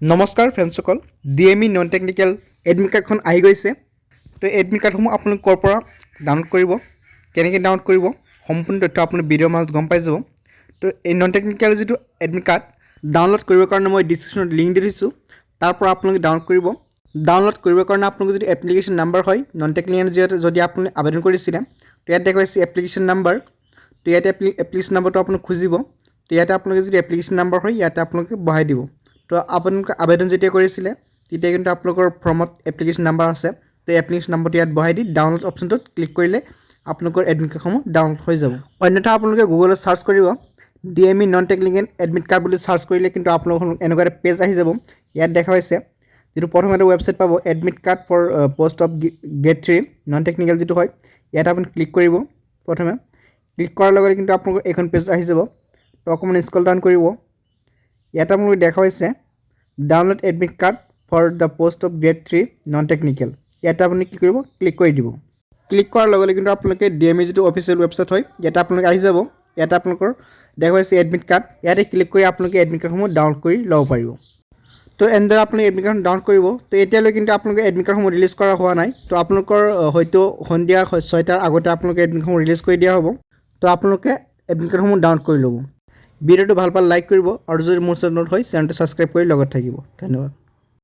নমস্কাৰ ফ্ৰেণ্ডসকল, DME non technical admit কাৰ্ডখন আহি গৈছে। তো এডমিট কাৰ্ডসমূহ আপোনালোকে ক'ৰ পৰা ডাউনলোড কৰিব, কেনেকৈ ডাউনলোড কৰিব, সম্পূৰ্ণ তথ্য আপুনি ভিডিঅ'ৰ মাজত গম পাই যাব। তো এই নন টেকনিকেল যিটো এডমিট কাৰ্ড ডাউনলোড কৰিবৰ কাৰণে মই ডিছক্ৰিপশ্যনত লিংক দি দিছোঁ, তাৰ পৰা আপোনালোকে ডাউনলোড কৰিব। ডাউনলোড কৰিবৰ কাৰণে আপোনালোকৰ যদি এপ্লিকেশ্যন নাম্বাৰ হয়, নন টেকনিকেল যদি আপুনি আবেদন কৰিছিলে, তো ইয়াত দেখুৱাইছে এপ্লিকেশ্যন নাম্বাৰ। তো ইয়াতে এপ্লিকেশ্যন নাম্বাৰটো আপোনাক খুজিব। তো ইয়াতে আপোনালোকে যদি এপ্লিকেশ্যন নাম্বাৰ হয়, ইয়াতে আপোনালোকে বহাই দিব। তো আপোনালোকে আবেদন যেতিয়া কৰিছিলে তেতিয়া কিন্তু আপোনালোকৰ ফৰ্মত এপ্লিকেশ্যন নাম্বাৰ আছে। তো এপ্লিকেশ্যন নাম্বাৰটো ইয়াত বহাই দি ডাউনলোড অপশ্যনটোত ক্লিক কৰিলে আপোনালোকৰ এডমিট কাৰ্ডসমূহ ডাউনলোড হৈ যাব। অন্যথা আপোনালোকে গুগলত চাৰ্চ কৰিব DME non technical admit card বুলি চাৰ্চ কৰিলে কিন্তু আপোনালোকৰ এনেকুৱা এটা পেজ আহি যাব। ইয়াত দেখা হৈছে যিটো প্ৰথম এটা ৱেবছাইট পাব, admit card for post of grade 3 non technical যিটো হয়, ইয়াত আপুনি ক্লিক কৰিব। প্ৰথমে ক্লিক কৰাৰ লগতে কিন্তু আপোনালোকৰ এইখন পেজ আহি যাব। তো অকণমান স্ক্ৰল ডাউন কৰিব। ইয়াত আপোনালোকে দেখা হৈছে download admit card for the post of grade 3 non technical. ইয়াতে আপুনি কি কৰিব, ক্লিক কৰি দিব। ক্লিক কৰাৰ লগে লগে কিন্তু আপোনালোকে DME যিটো অফিচিয়েল ৱেবছাইট হয়, ইয়াতে আপোনালোকে আহি যাব। ইয়াতে আপোনালোকৰ দেখা হৈছে এডমিট কাৰ্ড, ইয়াতে ক্লিক কৰি আপোনালোকে এডমিট কাৰ্ডসমূহ ডাউনলোড কৰি ল'ব পাৰিব। তো এনেদৰে আপোনালোকে এডমিট কাৰ্ড ডাউনলোড কৰিব। তো এতিয়ালৈ কিন্তু আপোনালোকে এডমিট কাৰ্ডসমূহ ৰিলিজ কৰা হোৱা নাই। তো আপোনালোকৰ হয়তো সন্ধিয়া 6টাৰ আগতে আপোনালোকে এডমিট কাৰ্ডসমূহ ৰিলিজ কৰি দিয়া হ'ব। তো আপোনালোকে এডমিট কাৰ্ডসমূহ ডাউনলোড কৰি ল'ব। ভিডিঅ'টো ভাল পালে লাইক কৰিব আৰু যদি মোৰ চেনেলত হয় চেনেলটো ছাবস্ক্ৰাইব কৰি লগত থাকিব। ধন্যবাদ।